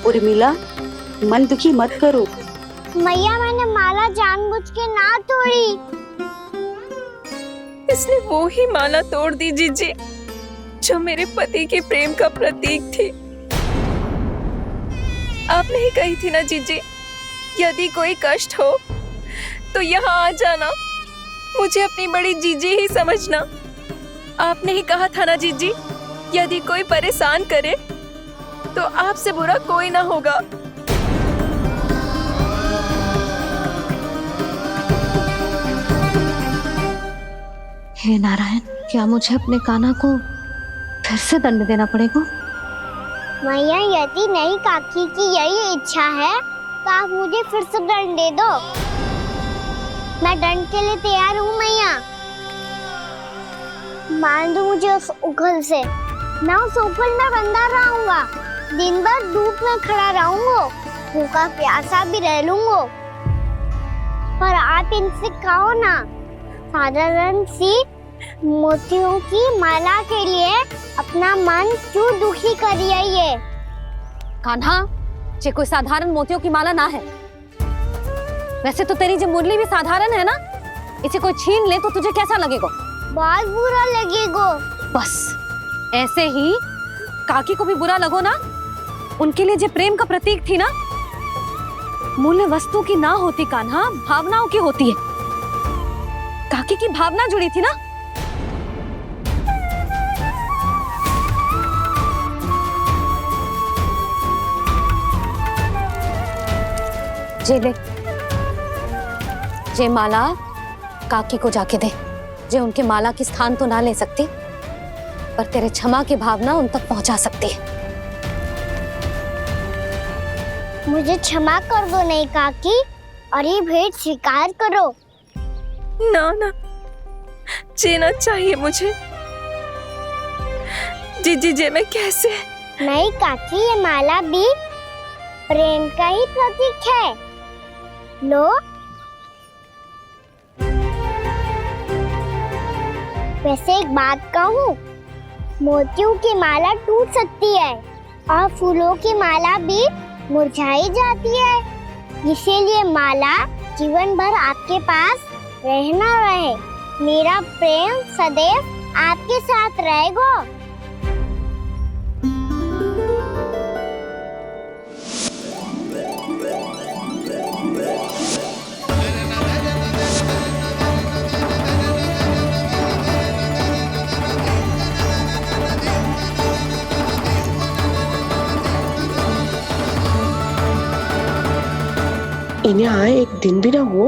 उर्मिला, मन दुखी मत करो। मैया, मैंने माला जानबूझ के ना तोड़ी। इसने वो ही माला तोड़ दी जीजी जो मेरे पति के प्रेम का प्रतीक थी। आपने ही कही थी ना जीजी, यदि कोई कष्ट हो तो यहाँ आ जाना, मुझे अपनी बड़ी जीजी ही समझना। आपने ही कहा था ना जीजी, यदि कोई परेशान करे तो आपसे बुरा कोई ना होगा। हे नारायण, क्या मुझे अपने कान्हा को फिर से दंड देना पड़ेगा? मैया, यदि नहीं काकी की यही इच्छा है तो आप मुझे फिर से दंड दे दो। मैं दंड के लिए तैयार हूँ मैया। मान दो मुझे उस उखल से, मैं उस उखल में बंधा रहूंगा, दिन भर धूप में खड़ा रहूंगा, भूखा प्यासा भी रह लूंगा। पर आप इनसे कहो ना, साधारण सी मोतियों की माला के लिए अपना मन क्यों दुखी करिए? कान्हा, ये कोई साधारण मोतियों की माला ना है। वैसे तो तेरी जो मुरली भी साधारण है ना, इसे कोई छीन ले तो तुझे कैसा लगेगा? बहुत बुरा लगेगा। बस ऐसे ही काकी को भी बुरा लगो ना। उनके लिए जो प्रेम का प्रतीक थी ना, मूल्य वस्तु की ना होती कान्हा, भावनाओं की होती है। काकी की भावना जुड़ी थी ना। जे ले, जे माला काकी को जाके दे। जे उनके माला की स्थान तो ना ले सकती, पर तेरे क्षमा की भावना उन तक पहुंचा सकती है। मुझे क्षमा कर दो नहीं काकी, और ये भेंट स्वीकार करो। ना ना, जीना चाहिए मुझे। जीजी जे मैं कैसे? नहीं काकी, ये माला भी प्रेम का ही प्रतीक है। लो। वैसे एक बात कहूँ, मोतियों की माला टूट सकती है और फूलों की माला भी मुरझाई जाती है। इसीलिए माला जीवन भर आपके पास रहना रहे। मेरा प्रेम सदैव आपके साथ रहेगा। इन्हें आए एक दिन भी ना हो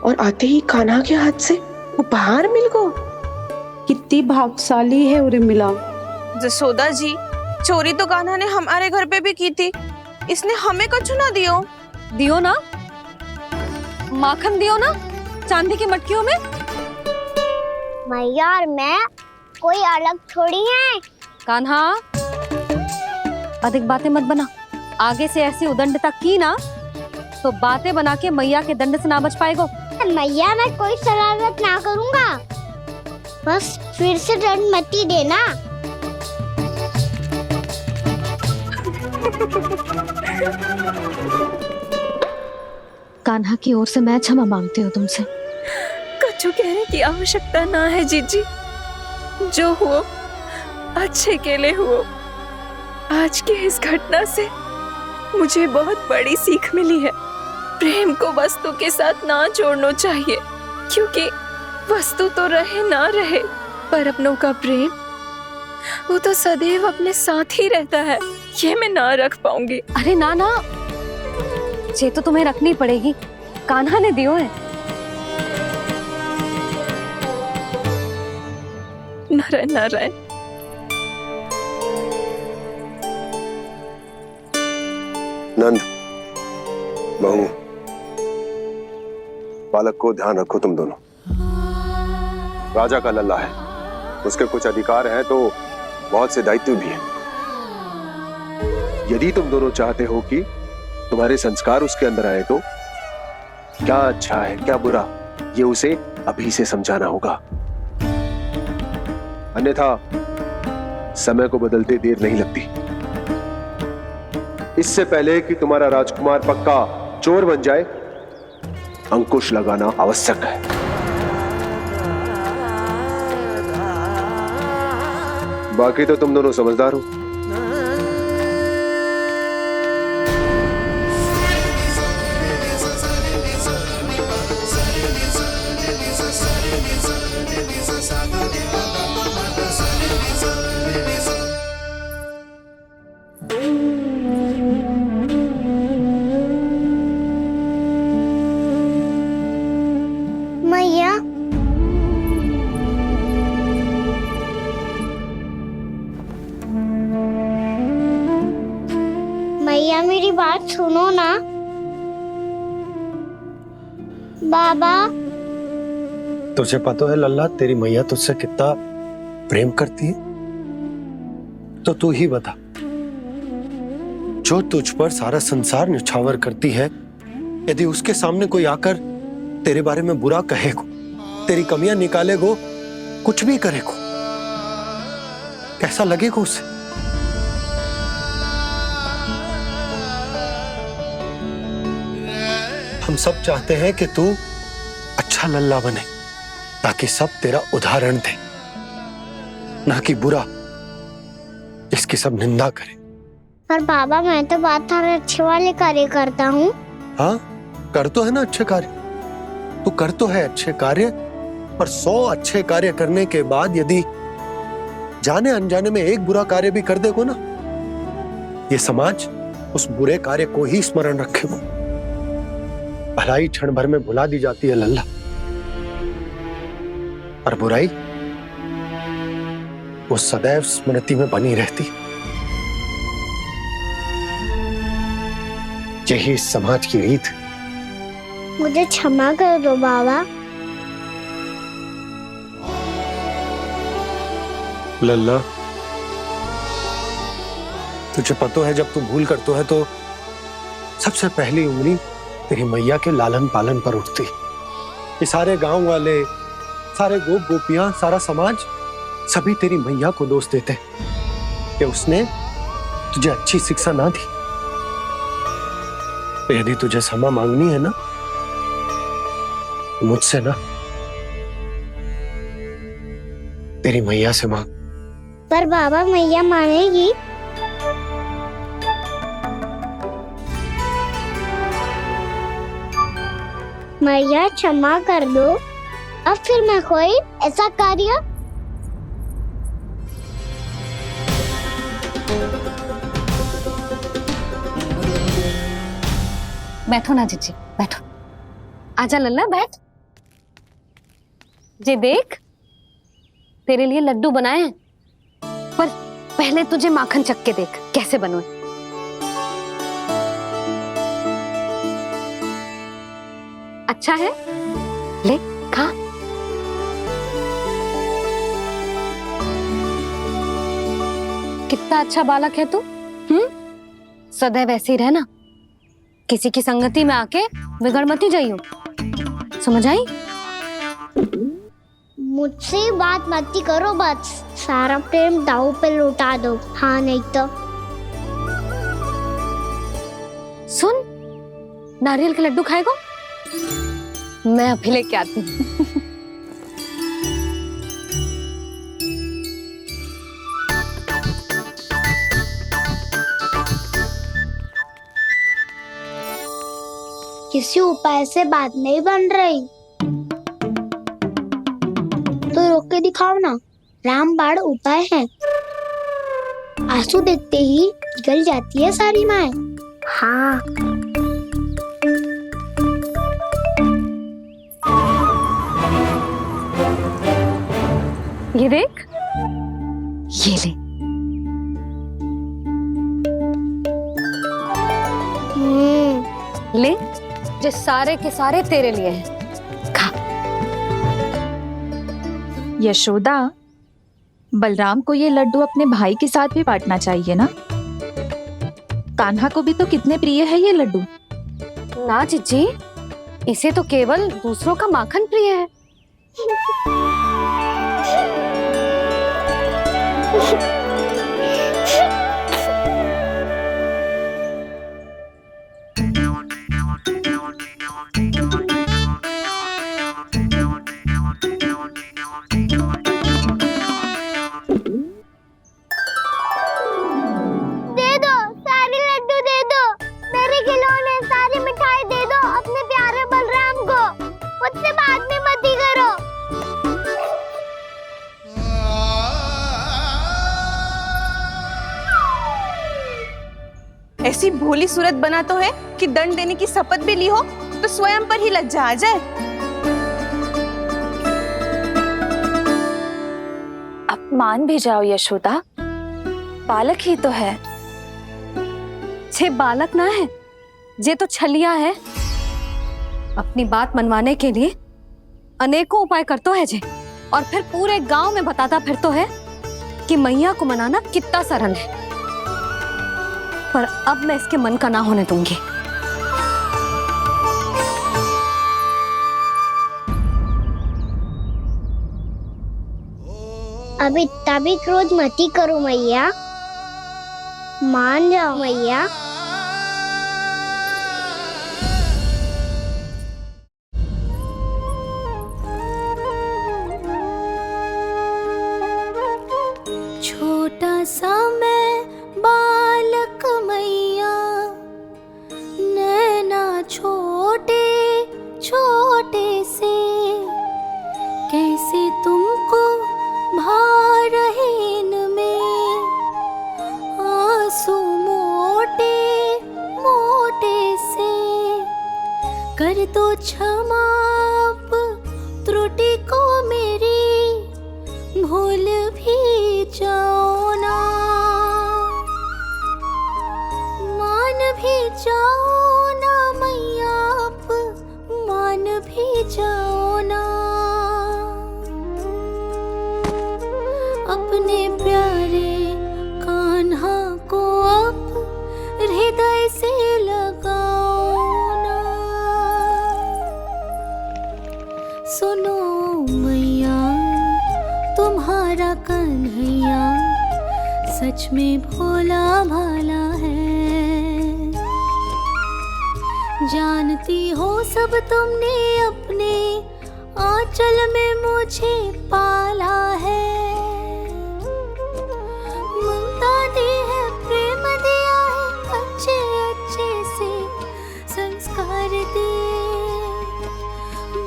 और आते ही कान्हा के हाथ से उपहार मिल गो। कितनी भाग्यशाली है उर्मिला। जसोदा जी, चोरी तो कान्हा ने हमारे घर पे भी की थी, इसने हमें कछु ना दियो। दियो ना, माखन दियो ना, चांदी की मटकियों में। मैया और मैं कोई अलग थोड़ी हैं। कान्हा, अधिक बातें मत बना। आगे से ऐसी उदंडता की ना तो बातें बना के मैया के दंड से ना बच पाएगो। मैया, मैं कोई शरारत ना करूंगा, बस फिर से दंड मत ही देना। कान्हा की ओर से मैं क्षमा मांगती हूँ तुमसे। कछु कहने की आवश्यकता ना है जीजी, जो हुआ अच्छे के लिए हुआ। आज की इस घटना से मुझे बहुत बड़ी सीख मिली है। प्रेम को वस्तु के साथ ना जोड़ना चाहिए, क्योंकि वस्तु तो रहे ना रहे, पर अपनों का प्रेम वो तो सदैव अपने साथ ही रहता है। ये मैं ना रख पाऊंगी। अरे ना ना, ये तो तुम्हें रखनी पड़ेगी। कान्हा ने दियो है। नारायण नारायण। नंद, बहू, बालक को ध्यान रखो तुम दोनों। राजा का लल्ला है, उसके कुछ अधिकार हैं तो बहुत से दायित्व भी हैं। यदि तुम दोनों चाहते हो कि तुम्हारे संस्कार उसके अंदर आए तो क्या अच्छा है क्या बुरा, ये उसे अभी से समझाना होगा। अन्यथा समय को बदलते देर नहीं लगती। इससे पहले कि तुम्हारा राजकुमार पक्का चोर बन जाए, अंकुश लगाना आवश्यक है। बाकी तो तुम दोनों समझदार हो। मैया, मैया मेरी बात सुनो ना। बाबा, तुझे पता है लल्ला, तेरी मैया तुझसे कितना प्रेम करती है? तो तू ही बता, जो तुझ पर सारा संसार न्यौछावर करती है, यदि उसके सामने कोई आकर तेरे बारे में बुरा कहेगो, तेरी कमियां निकालेगो, कुछ भी करेगो, कैसा लगेगा उसे? हम सब चाहते हैं कि तू अच्छा लल्ला बने, ताकि सब तेरा उदाहरण दे, ना कि बुरा जिसकी सब निंदा करे। पर बाबा मैं तो बात अच्छे वाले कार्य करता हूँ। हाँ, कर तो है ना अच्छे कार्य, तू कर तो है अच्छे कार्य, पर 100 अच्छे कार्य करने के बाद यदि जाने अनजाने में एक बुरा कार्य भी कर देगो ना, ये समाज उस बुरे कार्य को ही स्मरण रखेगो। भलाई क्षण भर में भुला दी जाती है लल्ला, और बुराई वो सदैव स्मृति में बनी रहती। यही इस समाज की रीत। मुझे क्षमा कर दो बाबा। लल्ला, तुझे पता है जब तू भूल करतो है तो सबसे पहली उंगली तेरी मैया के लालन पालन पर उठती। ये सारे गांव वाले, सारे गोप गोपियां, सारा समाज सभी तेरी मैया को दोष देते कि उसने तुझे अच्छी शिक्षा ना दी। तो यदि तुझे क्षमा मांगनी है ना, मुझसे ना, तेरी मैया से मांग। पर बाबा मैया मानेगी? मैया क्षमा कर दो, अब फिर मैं कोई ऐसा कार्य। बैठो ना जीजी, बैठो। आजा लल्ला, बैठ। जे देख, तेरे लिए लड्डू बनाए हैं, पर पहले तुझे माखन चख के देख कैसे बने। अच्छा है, ले खा। कितना अच्छा बालक है तू। सदैव ऐसे ही रहना, किसी की संगति में आके बिगड़ मती जाइयो, समझ आई? मुझसे बात मत करो, बस सारा प्रेम दाव पे लौटा दो। हाँ नहीं तो सुन, नारियल के लड्डू खाएगा? मैं अभी लेके आती हूँ। किसी उपाय से बात नहीं बन रही तो रोक के दिखाओ ना। रामबाण उपाय है, आंसू देखते ही पिघल जाती है सारी माए। हाँ, ये देख, ये ले। ले, जो सारे के सारे तेरे लिए हैं, खा। यशोदा, बलराम को ये लड्डू अपने भाई के साथ भी बांटना चाहिए ना। कान्हा को भी तो कितने प्रिय है ये लड्डू। ना जीजी, इसे तो केवल दूसरों का माखन प्रिय है। ऐसी भोली सूरत बना तो है कि दंड देने की शपथ भी ली हो तो स्वयं पर ही लज्जा आ जाए। अब मान भी जाओ यशोदा, बालक ही तो है। छे बालक ना है, जे तो छलिया है। अपनी बात मनवाने के लिए अनेकों उपाय करतो है जे, और फिर पूरे गांव में बताता फिरतो है कि मैया को मनाना कितना सरल है। पर अब मैं इसके मन का ना होने दूंगी। अब इतना भी क्रोध मती करो मैया, मान जाओ मैया। छोटा सा मैं बालक मैया, नैना छोटे छोटे से, कैसे तुमको भा रहे इनमें आंसू मोटे मोटे से। कर दो क्षमा त्रुटि को मेरी, भूल भी जाओ ना, मान भी जाओ ना मैया, आप मान भी जाओ ना। अपने प्यारे कान्हा को अब हृदय से लगाओ ना। सुनो मैया, तुम्हारा कन्हैया सच में भोला भाला है। जानती हो सब तुमने अपने आंचल में मुझे पाला है। ममता दी है, प्रेम दिया है, अच्छे अच्छे से संस्कार दिए।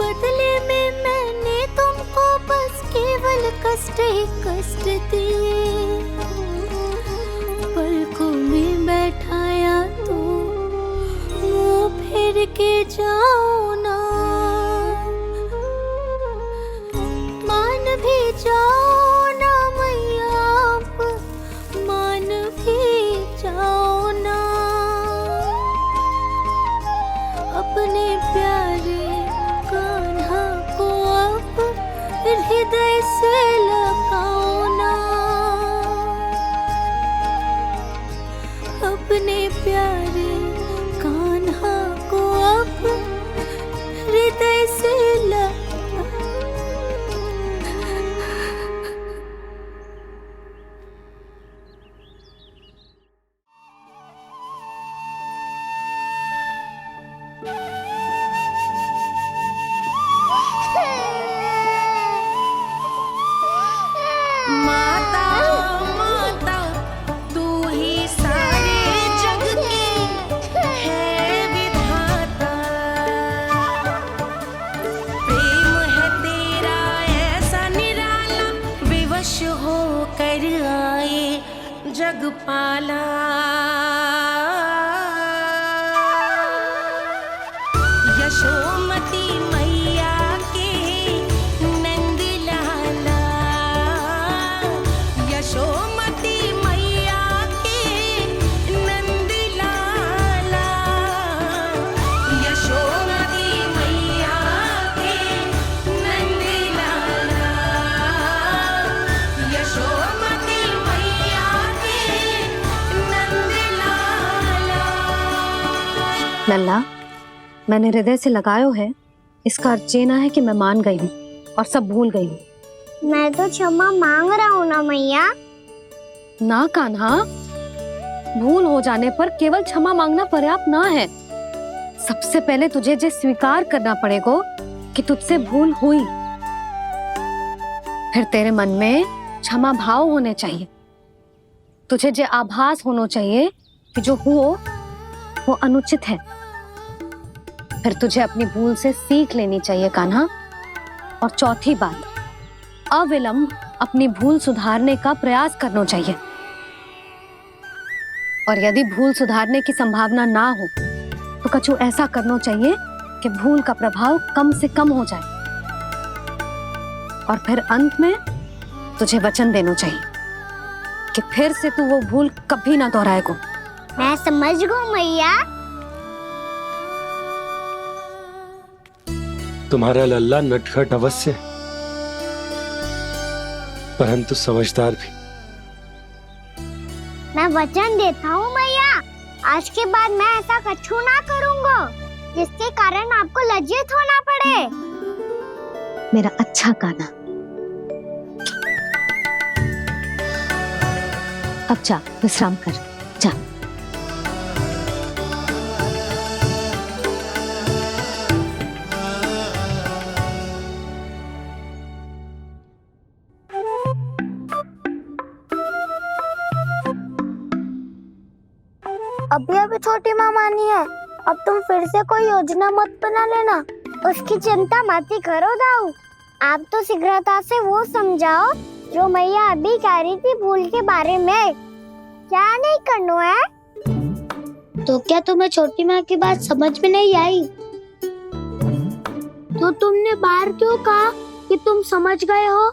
बदले में मैंने तुमको बस केवल कष्ट ही कष्ट दिए। पलकों में बैठाया तो मुंह फेर के जाओ ना, मान भी जाओ ना मैया, आप मान भी जाओ ना। अपने प्यारे कान्हा को अब हृदय से लगाओ ना। अपने प्यारे कान्हा को अब हृदय से लगाओ। माता माता तू ही सारे जग की है विधाता। प्रेम है तेरा ऐसा निराला, विवश होकर आए जगपाला। यशोमती मैया के नंद लाला, यशोमती मैया के नंद लाला, यशोमती मैया के नंद लाला, यशोमती मैया के नंद लाला। लल्ला, मैंने हृदय से लगायो है, इसका अर्थ ये ना है कि मैं मान गई हूँ और सब भूल गई हूँ। मैं तो क्षमा मांग रहा हूँ ना मैया। ना कान्हा, भूल हो जाने पर केवल क्षमा मांगना पर्याप्त ना है। सबसे पहले तुझे जे स्वीकार करना पड़ेगा कि तुझसे भूल हुई। फिर तेरे मन में क्षमा भाव होने चाहिए। तुझे जे आभास होना चाहिए कि जो हुआ वो अनुचित है। फिर तुझे अपनी भूल से सीख लेनी चाहिए कान्हा। और चौथी बात, अविलंब अपनी भूल सुधारने का प्रयास करना चाहिए। और यदि भूल सुधारने की संभावना ना हो तो कछु ऐसा करना चाहिए कि भूल का प्रभाव कम से कम हो जाए, और फिर अंत में तुझे वचन देना चाहिए कि फिर से तू वो भूल कभी ना दोहराएगा। मैं समझ गई मैया। तुम्हारा लल्ला नटखट अवश्य है, परंतु समझदार भी। मैं वचन देता हूँ मैया, आज के बाद मैं ऐसा कछु ना करूँगा जिसके कारण आपको लज्जित होना पड़े। मेरा अच्छा कान्हा, अब जा विश्राम कर, जा। अभी अभी छोटी माँ मानी है, अब तुम फिर से कोई योजना मत बना लेना। उसकी चिंता मत ही करो दाऊ, आप तो शीघ्रता से वो समझाओ जो मैया अभी कह रही थी भूल के बारे में। क्या नहीं करना है? तो क्या तुम्हें छोटी माँ की बात समझ में नहीं आई? तो तुमने बाहर क्यों कहा कि तुम समझ गए हो?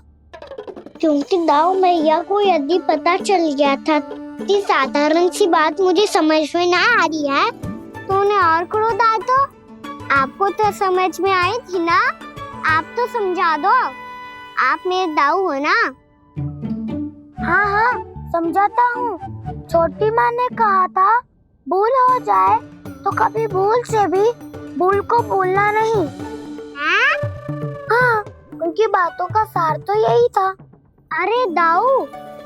क्योंकि दाऊ मैया को यदि पता चल गया था कि साधारण सी बात मुझे समझ में ना आ रही है तो उन्हें और क्रोध आया। तो आपको तो समझ में आई थी ना, आप तो समझा दो, आप मेरे दाऊ हो ना। हाँ हाँ समझाता हूँ। छोटी माँ ने कहा था भूल हो जाए तो कभी भूल से भी भूल को भूलना नहीं। हाँ उनकी बातों का सार तो यही था। अरे दाऊ,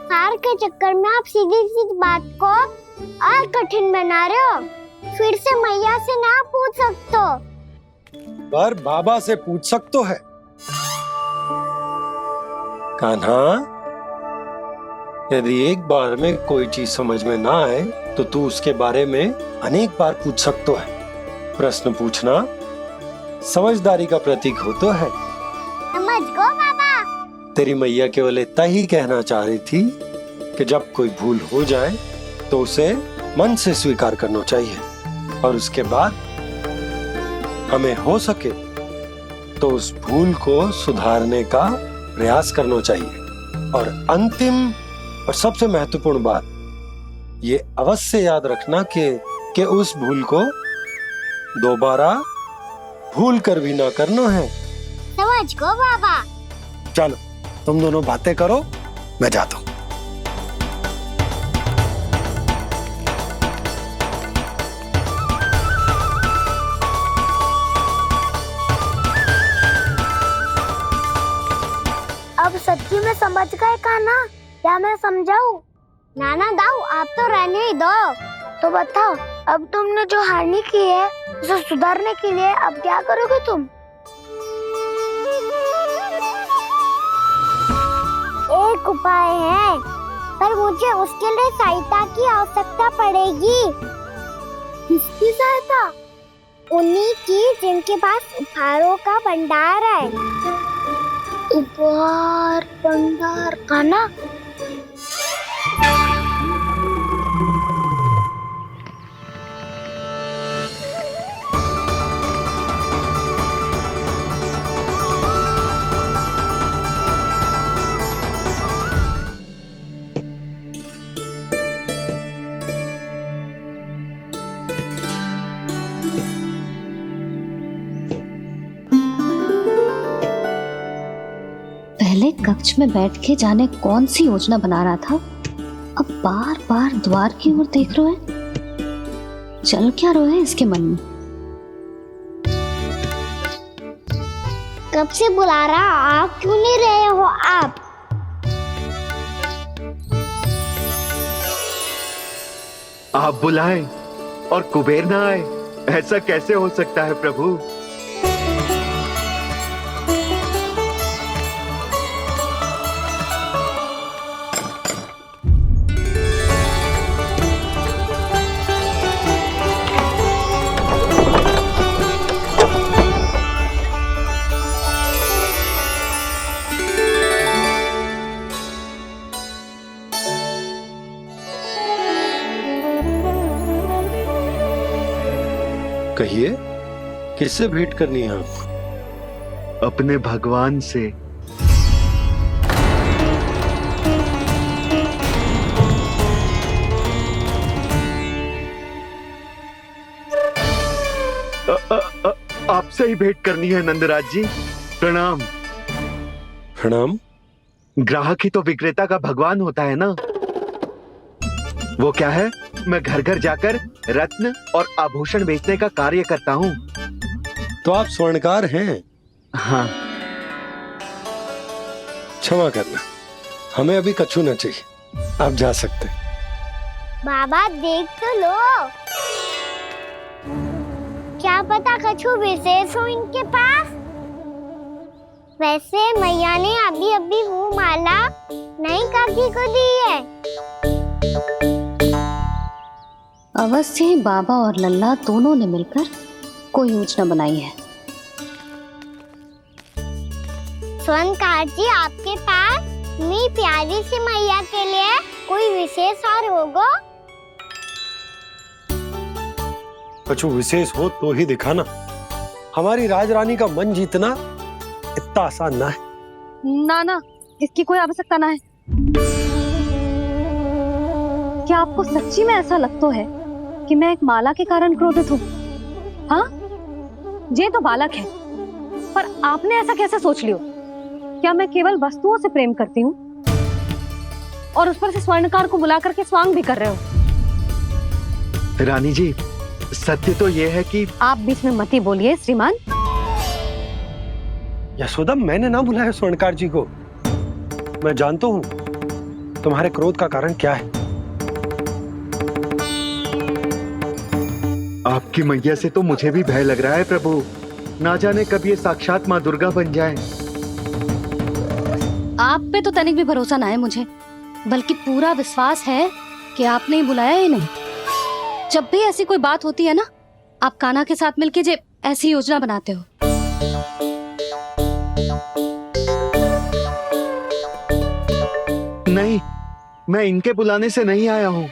सार के चक्कर में आप सीधी सीधी बात को और कठिन बना रहे हो। फिर से मैया से ना पूछ सकते हो, पर बाबा से पूछ सकते है। कान्हा, यदि एक बार में कोई चीज समझ में ना आए तो तू उसके बारे में अनेक बार पूछ सकते है। प्रश्न पूछना समझदारी का प्रतीक होता है। समझ गो बाबा। तेरी मैया केवल इतना ही कहना चाह रही थी कि जब कोई भूल हो जाए तो उसे मन से स्वीकार करना चाहिए, और उसके बाद हमें हो सके तो उस भूल को सुधारने का प्रयास करना चाहिए। और अंतिम और सबसे महत्वपूर्ण बात ये अवश्य याद रखना कि उस भूल को दोबारा भूल कर भी ना करना है। समझ गो बाबा। चलो तुम दोनों बातें करो, मैं जाता हूँ। अब सच्ची में समझ गए कान्हा, क्या मैं समझाऊं? नाना दाऊ, आप तो रहने ही दो। तो बताओ, अब तुमने जो हानि की है उसे सुधारने के लिए अब क्या करोगे तुम? एक उपाय है, पर मुझे उसके लिए सहायता की आवश्यकता पड़ेगी। किसकी सहायता? उन्हीं की जिनके पास उपहारों का भंडार है। उपहार भंडार का ना? पहले कक्ष में बैठ के जाने कौन सी योजना बना रहा था, अब बार बार द्वार की ओर देख रहा है। चल क्या रहा है इसके मन में? कब से बुला रहा, आप क्यों नहीं रहे हो? आप बुलाएं और कुबेर ना आए, ऐसा कैसे हो सकता है प्रभु? कहिए, किससे भेंट करनी है आपको? अपने भगवान से। आपसे ही भेंट करनी है नंदराज जी। प्रणाम। प्रणाम। ग्राहक ही तो विक्रेता का भगवान होता है ना। वो क्या है, मैं घर घर जाकर रत्न और आभूषण बेचने का कार्य करता हूँ। तो आप स्वर्णकार हैं? हाँ। क्षमा करना, हमें अभी कछु न चाहिए, आप जा सकते हैं। बाबा देख तो लो, क्या पता कछु विशेष हो इनके पास। वैसे मैया ने अभी अभी वो माला नई काकी को दी है। अवश्य ही बाबा और लल्ला दोनों ने मिलकर कोई योजना बनाई है। स्वर्णकार जी, आपके पास मेरी प्यारी सी मैया के लिए कोई विशेष और होगा? कछु विशेष हो तो ही दिखाना। हमारी राजरानी का मन जीतना इतना आसान ना है। ना, इसकी कोई आवश्यकता ना है। क्या आपको सच्ची में ऐसा लगता है कि मैं एक माला के कारण क्रोधित हूँ? हाँ, ये तो बालक है, पर आपने ऐसा कैसे सोच लियो? क्या मैं केवल वस्तुओं से प्रेम करती हूँ और उस पर से स्वर्णकार को बुला करके स्वांग भी कर रहे हो? रानी जी, सत्य तो ये है कि आप बीच में मत ही बोलिए श्रीमान। यशोदा, मैंने ना बुलाया स्वर्णकार जी को। मैं जानता हूँ तुम्हारे क्रोध का कारण क्या है। आपकी मैया से तो मुझे भी भय लग रहा है प्रभु। ना जाने कब ये साक्षात माँ दुर्गा बन जाए। आप पे तो तनिक भी भरोसा ना है मुझे, बल्कि पूरा विश्वास है कि आपने ही बुलाया ही नहीं। जब भी ऐसी कोई बात होती है ना, आप कान्हा के साथ मिलके जे ऐसी योजना बनाते हो। नहीं, मैं इनके बुलाने से नहीं आया हूँ।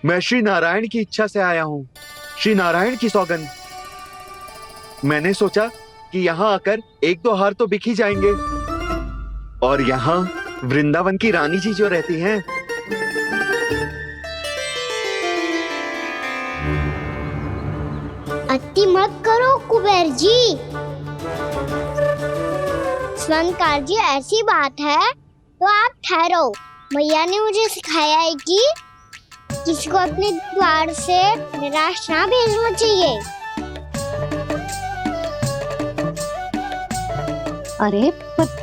मैं श्री नारायण की इच्छा से आया हूँ। श्री नारायण की सौगंध। मैंने सोचा कि यहाँ आकर एक दो हार तो बिक ही जाएंगे। और यहाँ वृंदावन की रानी जी जो रहती हैं, अति मत करो कुबेर जी। स्वर्णकार जी, ऐसी बात है तो आप ठहरो। मैया ने मुझे सिखाया है कि किसी को अपने द्वार से निराश ना भेजना चाहिए। अरे पर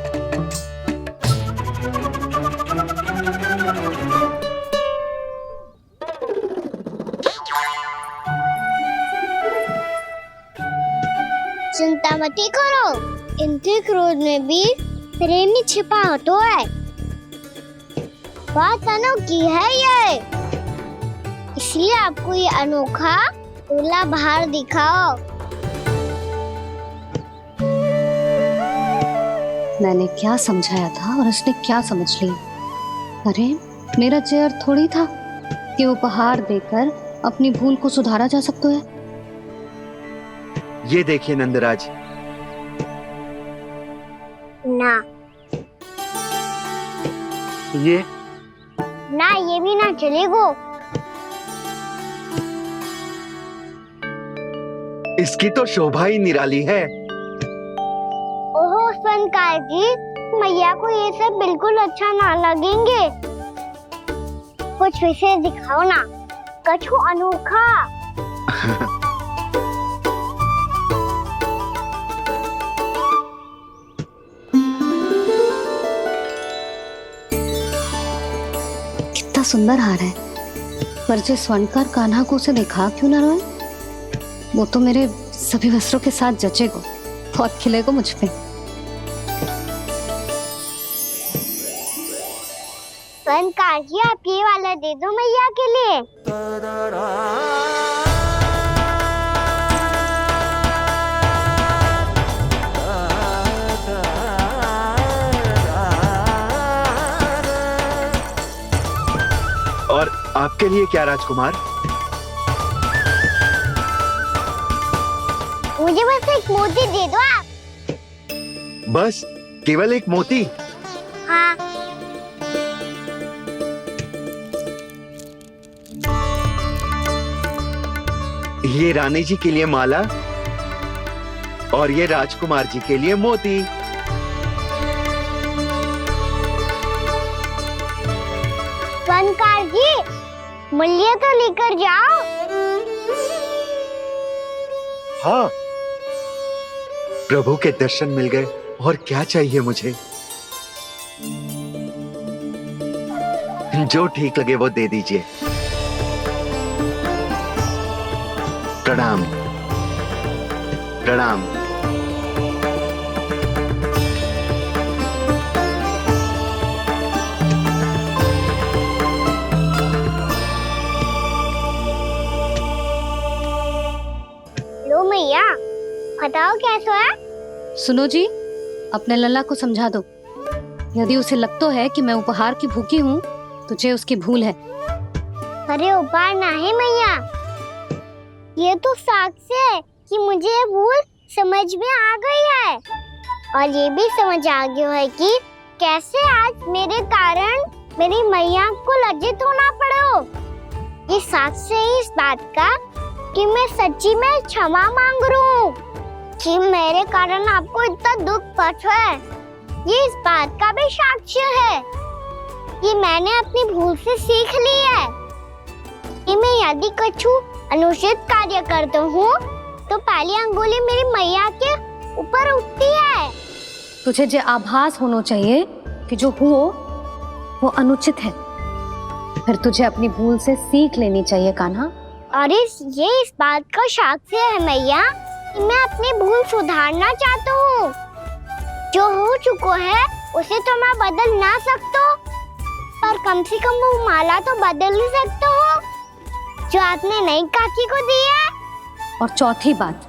चिंता मत करो, इनके क्रोध में भी प्रेम ही छिपा तो है। बात अनोखी है ये, इसलिए आपको ये अनोखा दूल्हा बाहर दिखाओ। मैंने क्या समझाया था और उसने क्या समझ लिया? अरे मेरा चेयर थोड़ी था कि उपहार देकर अपनी भूल को सुधारा जा सकता है। ये देखिए नंदराज। ना ये भी ना चलेगो। इसकी तो शोभा ही निराली है। ओहो स्वर्णकार जी, मैया को ये सब बिल्कुल अच्छा ना लगेंगे। कुछ विशेष दिखाओ ना, कछु अनोखा। कितना सुंदर हार है, पर जो स्वर्णकार कान्हा को उसे दिखा क्यों ना रोए? वो तो मेरे सभी वस्त्रों के साथ जचेगा, बहुत खिलेगा मुझ पे। स्वर्णकार जी, आप ये वाला दे दो मैया के लिए। और आपके लिए क्या राजकुमार? मुझे बस एक मोती दे दो आप। बस केवल एक मोती? हाँ। ये रानी जी के लिए माला और ये राजकुमार जी के लिए मोती। बनकार जी, मूल्य तो लेकर जाओ। हाँ, प्रभु के दर्शन मिल गए, और क्या चाहिए मुझे? जो ठीक लगे वो दे दीजिए। प्रणाम प्रणाम। लो मैया, बताओ कैसा है? सुनो जी, अपने लल्ला को समझा दो। यदि उसे लगता है कि मैं उपहार की भूखी हूँ, तो ये उसकी भूल है। अरे उपहार ना है मैया, ये तो साक्ष्य है कि मुझे ये भूल समझ में आ गई है, और ये भी समझ आ गया है कि कैसे आज मेरे कारण मेरी मैया को लज्जित होना पड़ो। ये साक्ष्य है इस बात का कि मैं सच्ची में क्षमा मांग रहा हूँ कि मेरे कारण आपको इतना दुख पहुंचा है। ये इस बात का भी साक्ष्य है कि मैंने अपनी भूल से सीख ली है कि मैं यदि कुछ अनुचित कार्य करता हूँ तो पहली अंगुली मेरी मैया के ऊपर उठती है। तुझे जो आभास होना चाहिए कि जो हुआ वो अनुचित है, फिर तुझे अपनी भूल से सीख लेनी चाहिए कान्हा। और ये इस बात का साक्ष्य है मैया कि मैं अपनी भूल सुधारना चाहता हूँ। जो हो चुका है उसे तो मैं बदल ना सकता, पर कम से कम वो माला तो बदल ही सकता हूँ जो आपने नई काकी को दी है। और चौथी बात,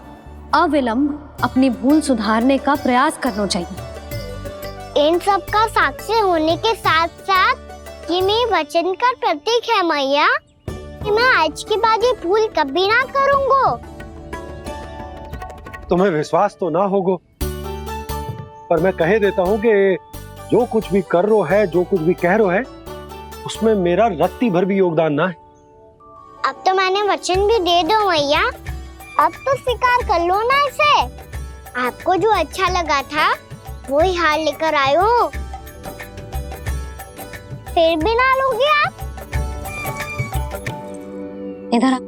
अविलंब अपनी भूल सुधारने का प्रयास करना चाहिए। इन सब का साक्ष्य होने के साथ साथ ये मेरे वचन का प्रतीक है मैया कि मैं आज के बाद ये भूल कभी ना करूँगा। तुम्हें विश्वास तो ना होगा, पर मैं कह देता हूँ कि जो कुछ भी कर रो है, जो कुछ भी कह रो है, उसमें मेरा रत्ती भर भी योगदान ना है। अब तो मैंने वचन भी दे दो मैया, अब तो स्वीकार कर लो ना इसे। आपको जो अच्छा लगा था वो ही हार लेकर आयो, फिर भी ना लोगे आप? इधर आ।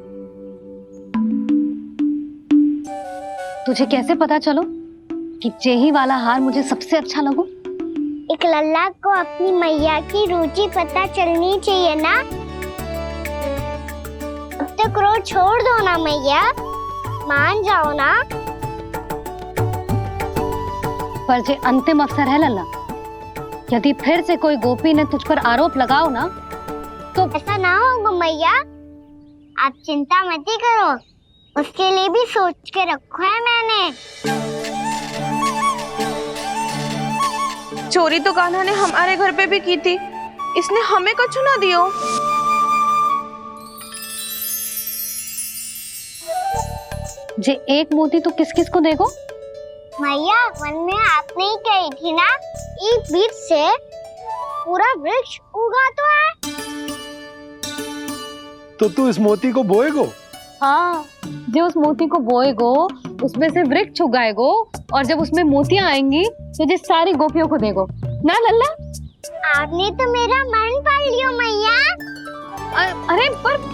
तुझे कैसे पता चलो कि जेही वाला हार मुझे सबसे अच्छा लगो? एक लल्ला को अपनी मैया की रुचि पता चलनी चाहिए ना। अब तक क्रोध छोड़ दो ना मैया, मान जाओ ना। पर जे अंतिम अवसर है लल्ला, यदि फिर से कोई गोपी ने तुझ पर आरोप लगाओ ना, तो ऐसा ना होगा मैया, आप चिंता मत ही करो, उसके लिए भी सोच के रखा है मैंने। चोरी तो कान्हा ने हमारे घर पे भी की थी, इसने हमें कुछ ना दियो। जे एक मोती तो किस किस को देगो? मैया, मन में आपने ही कही थी ना, एक बीज से पूरा वृक्ष उगा तो है। तो तू इस मोती को बोएगो? हाँ, जो उस मोती को बोएगो उसमें से वृक्ष उगाएगो, और जब उसमें मोतियां आएंगी तो जिस सारी गोपियों को देगो ना लल्ला। आपने तो मेरा मन पढ़ लियो मैया। अरे पर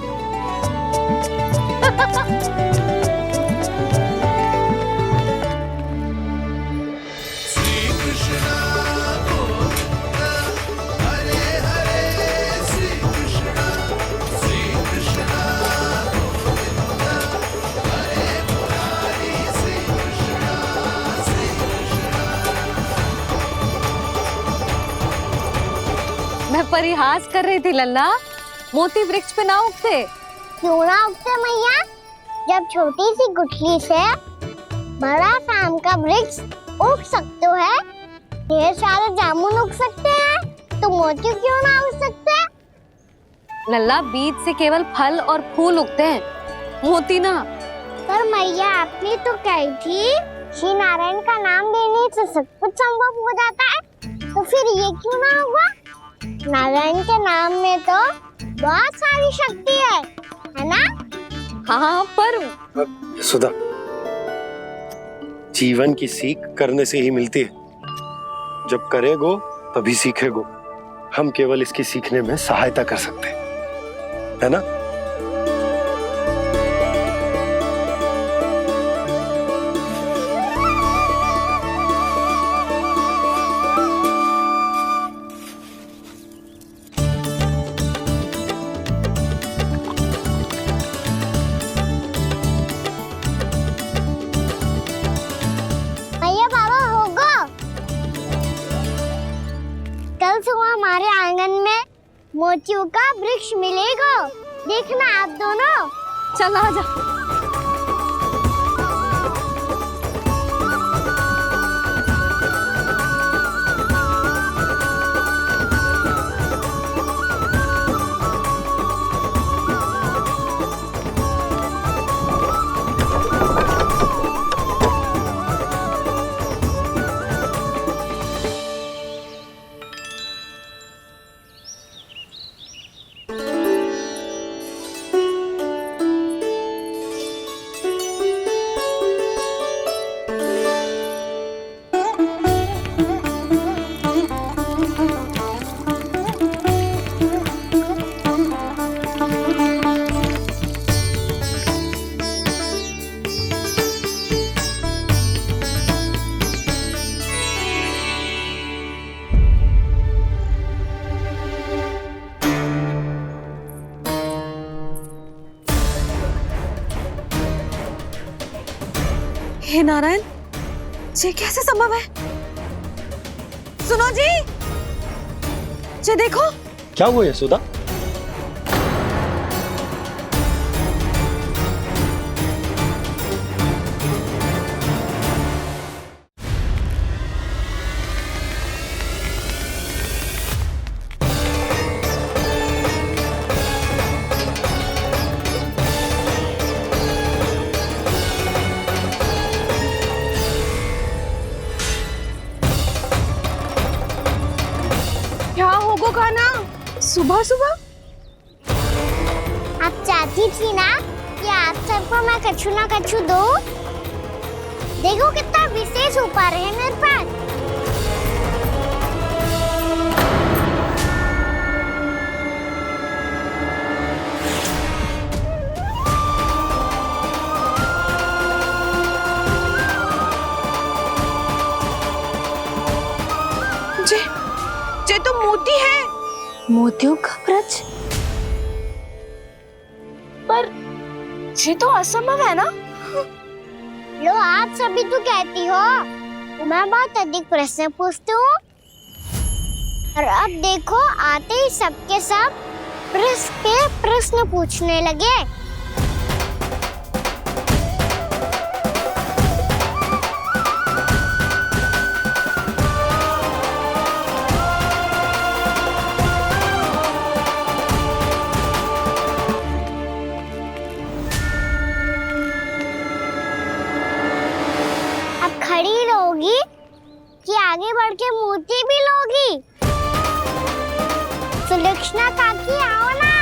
मैं परिहास कर रही थी लल्ला, मोती वृक्ष पे ना उगते। क्यों ना उगते मैया? जब छोटी सी गुठली से बड़ा सा आम का वृक्ष उग सकते है, ढेर सारे जामुन उग सकते हैं, तो मोती क्यों ना उग सकते? लल्ला, बीज से केवल फल और फूल उगते हैं, मोती ना। पर मैया आपने तो कही थी श्री नारायण का नाम लेने से सब कुछ संभव हो जाता है, तो फिर ये क्यों ना हुआ? नारायण के नाम में तो बहुत सारी शक्ति है ना? हाँ पर सुधा, जीवन की सीख करने से ही मिलती है। जब करेगो तभी सीखेगो। हम केवल इसकी सीखने में सहायता कर सकते हैं, है ना? भैया बाबा होगो, कल सुबह हमारे आंगन में मोतियों का वृक्ष मिलेगा, देखना आप दोनों। चल आजा। हे नारायण, ये कैसे संभव है? सुनो जी, ये देखो। क्या हुआ है सुधा? क्या होगा कान्हा सुबह सुबह? आप चाहती थी ना कि आप सबको मैं कछु ना कछु दो। देखो कितना विशेष उपहार है मेरे पास। ये तो मोती है। मोतियों का ब्रज? पर ये तो असंभव है ना? लो आप सभी तो कहती हो मैं बहुत अधिक प्रश्न पूछती हूँ, और अब देखो आते ही सबके सब प्रश्न पे प्रश्न पूछने लगे। खड़ी रहोगी कि आगे बढ़ के मोती भी लोगी? सुलक्षणा काकी आओ ना।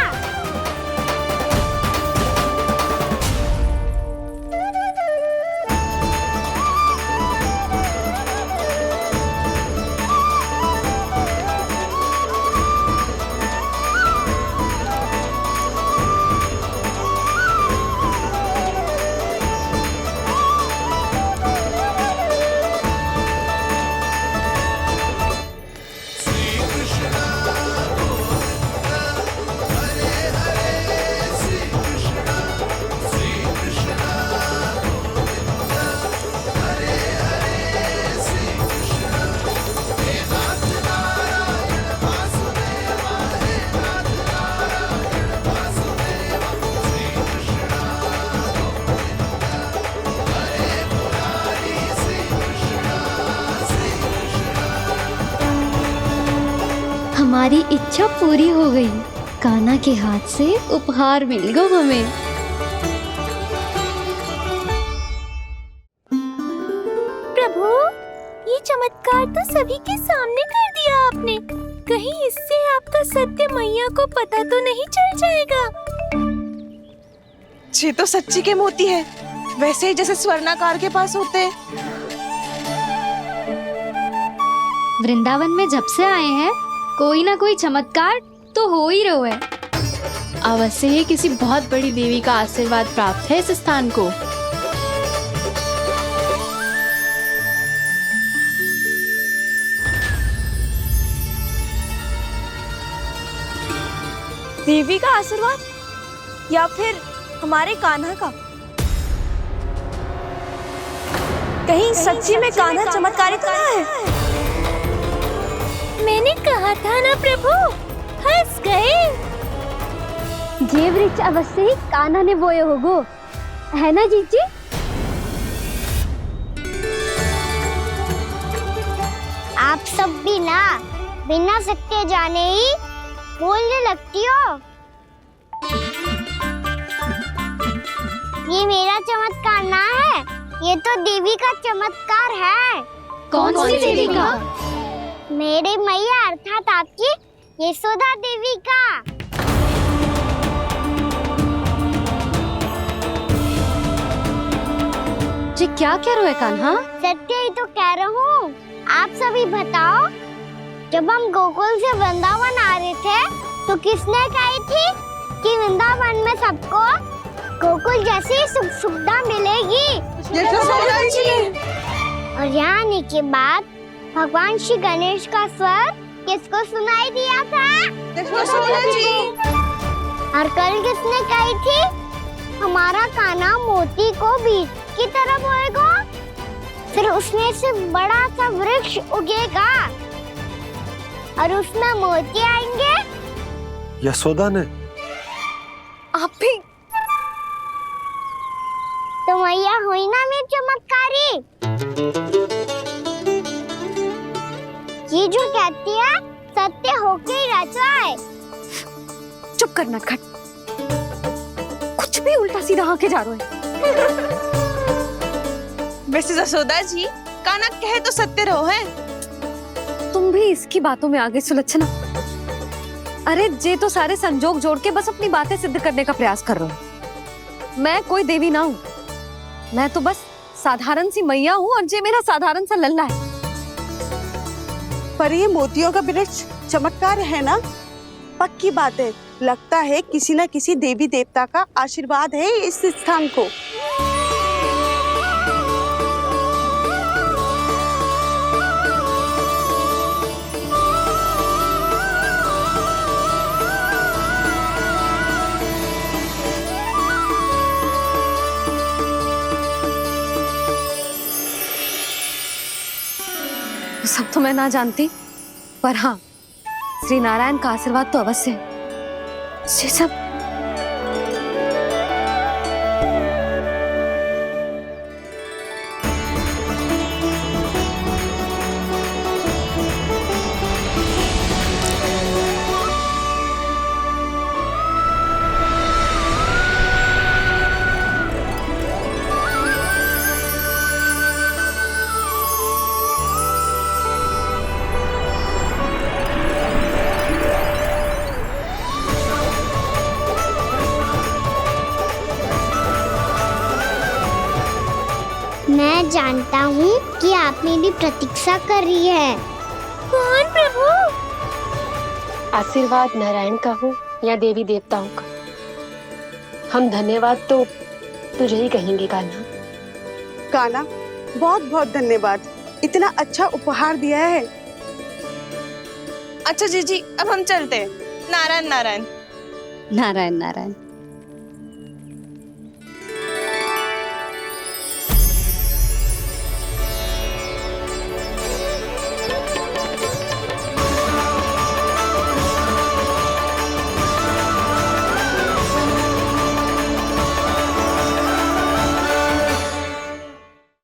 हमारी इच्छा पूरी हो गई। कान्हा के हाथ से उपहार मिल गया हमें। चमत्कार तो सभी के सामने कर दिया आपने। कहीं इससे आपका सत्य मैया को पता तो नहीं चल जाएगा? ये तो सच्ची के मोती है, वैसे ही जैसे स्वर्णाकार के पास होते हैं। वृंदावन में जब से आए हैं कोई ना कोई चमत्कार तो हो ही रहा है। अवश्य ही किसी बहुत बड़ी देवी का आशीर्वाद प्राप्त है इस स्थान को। देवी का आशीर्वाद या फिर हमारे कान्हा का? कहीं सच्ची में कान्हा चमत्कारी तो ना है? मैंने कहा था ना प्रभु, हंस गए। ये वृक्ष अवश्य ही कान्हा ने बोए होगो, है ना जीजी? आप सब भी ना बिना सत्य जाने ही बोलने लगती हो। ये मेरा चमत्कार ना है, ये तो देवी का चमत्कार है। कौन सी देवी का? मेरे मैया अर्थात आपकी यशोदा देवी का। जी क्या कह रहे हो कान्हा? सत्य ही तो कह रहा हूँ। आप सभी बताओ, जब हम गोकुल से वृंदावन आ रहे थे तो किसने कही थी कि वृंदावन में सबको गोकुल जैसी सुख सुविधा मिलेगी? यशोदा जी। और यहाँ आने के बाद भगवान श्री गणेश का स्वर किसको सुनाई दिया था? यशोदा जी। और कल किसने कही थी हमारा कान्हा मोती को बीज की तरफ होएगा, फिर उसमें से बड़ा सा वृक्ष उगेगा और उसमें मोती आएंगे? यशोदा ने? आप भी? तो मैया हुई ना मेरी चमत्कारी। ये जो कहती है सत्य होके ही रहता है। चुप कर नटखट, कुछ भी उल्टा सीधा आके जा रहे हैं। वैसे यशोदा जी, कान्हा कहे तो सत्य रहो है। तुम भी इसकी बातों में आगे सुलझना। अरे जे तो सारे संजोग जोड़ के बस अपनी बातें सिद्ध करने का प्रयास कर रहे हो। मैं कोई देवी ना हूँ, मैं तो बस साधारण सी मैया हूँ और जे मेरा साधारण सा लल्ला है। पर ये मोतियों का वृक्ष चमत्कार है ना? पक्की बात है, लगता है किसी न किसी देवी देवता का आशीर्वाद है इस स्थान को। सब तो मैं ना जानती, पर हाँ, श्री नारायण का आशीर्वाद तो अवश्य है। ये सब मैं जानता हूँ कि आप मेरी प्रतीक्षा कर रही है। कौन प्रभु? आशीर्वाद नारायण का हो या देवी देवताओं का, हम धन्यवाद तो तुझे ही कहेंगे कान्हा। कान्हा, बहुत बहुत धन्यवाद, इतना अच्छा उपहार दिया है। अच्छा जीजी, अब हम चलते हैं। नारायण नारायण। नारायण नारायण।